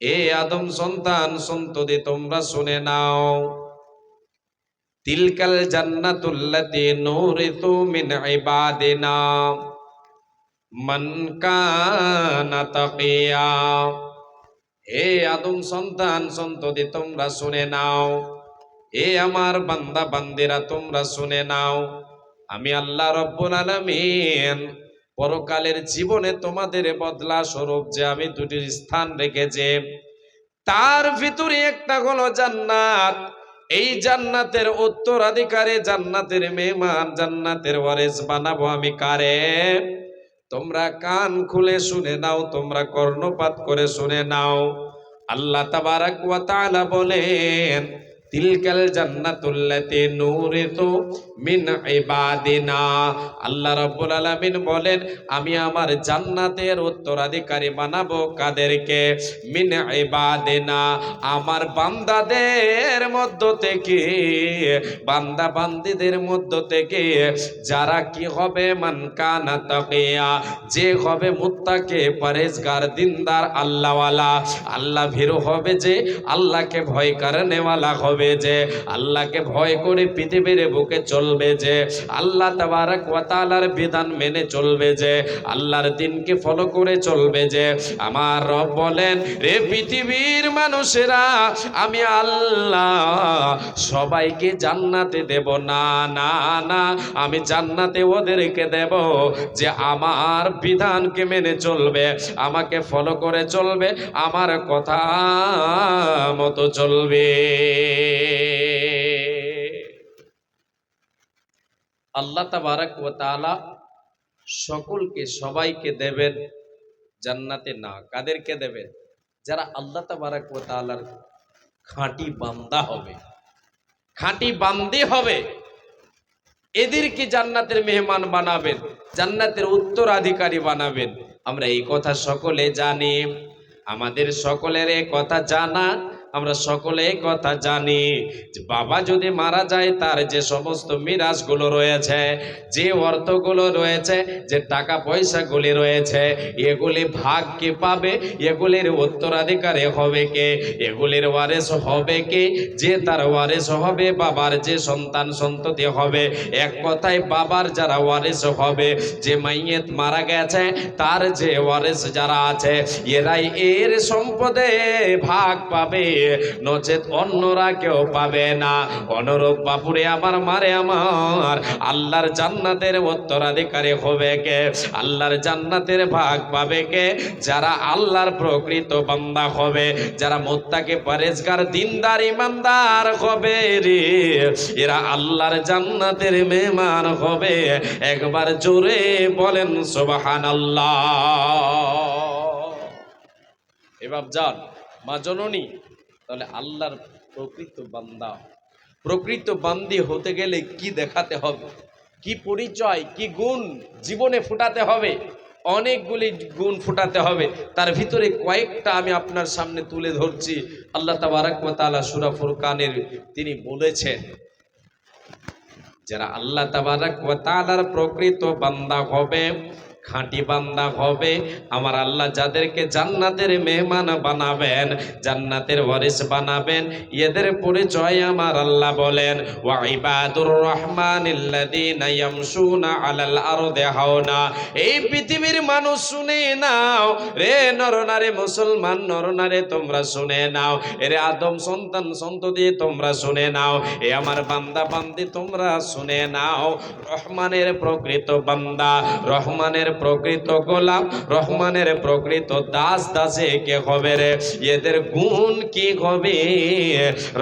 এ আদম সন্তান সন্ততি তোমরা শুনে নাও, তিলকাল জান্নাতুল্লাতী নূরিতু মিন ইবাদিনা মান কানা তাকিয়া। হে আদম সন্তান সন্ততি তোমরা শুনে নাও, এ আমার বান্দা বান্দিরা তোমরা শুনে নাও, আমি আল্লাহ রব্বুল আলামিন পরকালের জীবনে তোমাদের বদলা স্বরূপ যে আমি দুটি স্থান রেখেছি, তার ভিতরে একটা হলো জান্নাত। এই জান্নাতের উত্তরাধিকারী, জান্নাতের মেহমান, জান্নাতের ওয়ারিস বানাবো আমি কারে? তোমরা কান খুলে শুনে নাও, তোমরা কর্ণপাত করে শুনে নাও। আল্লাহ তাবারাক ওয়া তাআলা বলেন, তিলকাল জান্নাতুল্লাতী নূরিতু মিন ইবাদিনা। আল্লাহ রাব্বুল আলামিন বলেন, আমি আমার জান্নাতের উত্তরাধিকারী বানাবো কাদেরকে? মিন ইবাদিনা, আমার বান্দাদের মধ্য থেকে, বান্দা বান্দীদের মধ্য থেকে, যারা কি হবে? মান কানা তাকিয়া, যে হবে মুত্তাকি, পরহেজগার, দিনদার, আল্লাহওয়ালা, আল্লাহ ভীরু হবে, যে আল্লাহকে ভয় করেনেওয়ালা হবে, যে আল্লাহকে ভয় করে পৃথিবীর বুকে চলবে, যে আল্লাহ তাবারাক ওয়া তাআলার বিধান মেনে চলবে, যে আল্লাহর দিনকে ফলো করে চলবে, যে আমার রব বলেন, রে পৃথিবীর মানুষেরা, আমি আল্লাহ সবাইকে জান্নাতে দেব না, না না, আমি জান্নাতে ওদেরকে দেব যে আমার বিধানকে মেনে চলবে, আমাকে ফলো করে চলবে, আমার কথা মতো চলবে। আল্লাহ তাবারাক ওয়া তাআলা সকলকে, সবাইকে দেবেন জান্নাতে না। কাদেরকে দেবেন? যারা আল্লাহ তাবারাক ওয়া তাআলার খাঁটি বান্দা হবে, খাঁটি বান্দী হবে, এদেরকে জান্নাতের মেহমান বানাবেন, জান্নাতের উত্তরাধিকারী বানাবেন। আমরা এই কথা সকলে জানি, আমাদের সকলের এই কথা জানা, আমরা সকলে এই কথা জানি যে বাবা যদি মারা যায়, তার যে সমস্ত মিরাজগুলো রয়েছে, যে অর্থগুলো রয়েছে, যে টাকা পয়সাগুলি রয়েছে, এগুলি ভাগ কে পাবে? এগুলির উত্তরাধিকারী হবে কে? এগুলির ওয়ারিস হবে কে? যে তার ওয়ারিস হবে, বাবার যে সন্তান সন্ততি হবে, এক কথায় বাবার যারা ওয়ারিস হবে, যে মাইয়েত মারা গেছে তার যে ওয়ারিস যারা আছে, এরাই এর সম্পদে ভাগ পাবে, নচেত অন্যরা কেউ পাবে না। অনুরূপ বাপুরে আমার, মারে আমার, আল্লাহর জান্নাতের উত্তরাধিকারী হবে কে? আল্লাহর জান্নাতের ভাগ পাবে কে? যারা আল্লাহর প্রকৃত বান্দা হবে, যারা মুত্তাকি, পরহেজগার, দিনদার, ইমানদার হবে রে, এরা আল্লাহর জান্নাতের মেহমান হবে। একবার জোরে বলেন সুবহানাল্লাহ। এবার যান মা জননী, তাহলে আল্লাহর প্রকৃত বান্দা, প্রকৃত বান্দি হতে গেলে কি দেখাতে হবে, কি পরিচয়, কি গুণ জীবনে ফুটাতে হবে? অনেকগুলি গুণ ফুটাতে হবে, তার ভিতরে কয়েকটা আমি আপনার সামনে তুলে ধরছি। আল্লাহ তাবারাক ওয়া তাআলা সূরা ফুরকানের তিনি বলেছেন, যারা আল্লাহ তাবারাক ওয়া তাআলার প্রকৃত বান্দা হবে, খাঁটি বান্দা হবে, আমার আল্লাহ যাদেরকে জান্নাতের মেহমান বানাবেন, জান্নাতের ওয়ারিস বানাবেন, এদের পরিচয় আমার আল্লাহ বলেন, ওয়া ইবাদুর রহমানিল্লাযীনা ইয়ামশুনা আলাল আরদি হাওনা। এই পৃথিবীর মানুষ শুনে নাও রে, নরনারী, মুসলমান নরনারী তোমরা শুনে নাও, এরে আদম সন্তান সন্ততি তোমরা শুনে নাও, এ আমার বান্দা বান্দি তোমরা শুনে নাও, রহমানের প্রকৃত বান্দা, রহমানের প্রকৃত গোলাম, রহমানের প্রকৃত দাস দাসে কে হবে রে? এদের গুণ কি হবে?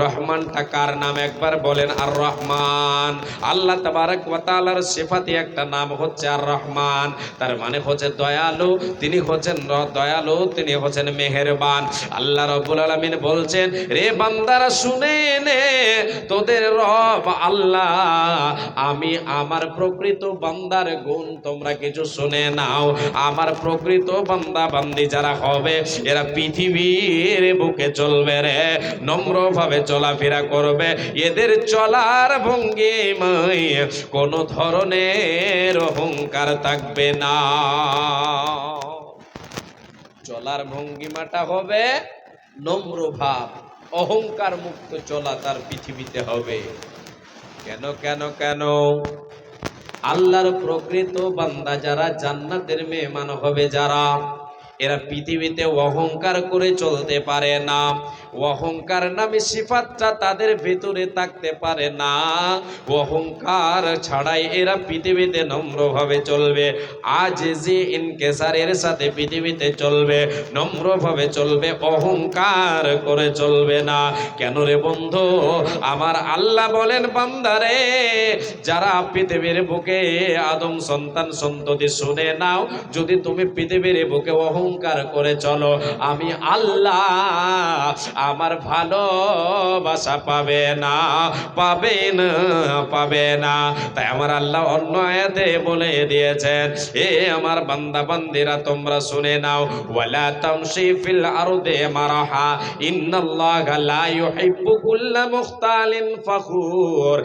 রহমানটা কার নাম একবার বলেন? আর রহমান। আল্লাহ তাবারাক ওয়া তাআলার সিফাতে একটা নাম হচ্ছে আর রহমান, তার মানে হচ্ছে দয়ালু, তিনি হচ্ছেন দয়ালু, তিনি হচ্ছেন মেহেরবান। আল্লাহ রাব্বুল আলামিন বলছেন, রে বান্দারা শুনে নে, তোদের রব আল্লাহ, আমি আমার প্রকৃত বান্দার গুণ তোমরা কিছু শুনে নাও। আমার প্রকৃত বান্দা বান্দি যারা হবে, এরা পৃথিবীর বুকে চলবে রে, নম্রভাবে চলাফেরা করবে, এদের চলার ভঙ্গিমায় কোনো ধরনের অহংকার থাকবে না। চলার ভঙ্গিমাটা হবে নম্র ভাব, অহংকার মুক্ত চলা তার পৃথিবীতে হবে। কেন কেন কেন? আল্লাহর প্রকৃত বান্দা যারা, জান্নাতের মেহমান হবে যারা, এরা পৃথিবীতে অহংকার করে চলতে পারে না। অহংকার নামে সিফাতটা তাদের ভেতরে থাকতে পারে না। অহংকার ছাড়াই এরা পৃথিবীতে নম্রভাবে চলবে, আজ যে ইনকেসারের সাথে পৃথিবীতে চলবে, নম্রভাবে চলবে, অহংকার করে চলবে না। কেন রে বন্ধু? আমার আল্লাহ বলেন, বান্দারে যারা পৃথিবীর বুকে আদম সন্তান সন্ততি শুনে নাও, যদি তুমি পৃথিবীর বুকে অহংকার করে চলো, আমি আল্লাহ আমার ভালোবাসা পাবে না, পাবে না, পাবে না। তাই আমার আল্লাহ অন্য আয়াতে বলে দিয়েছেন, এ আমার বান্দা বান্দিরা তোমরা শুনে নাও, ওয়ালা তামশি ফিল আরদে মারাহা ইন্নাল্লাহা লা ইউহিব্বু কুল্লা মুখতালিন ফাখুর।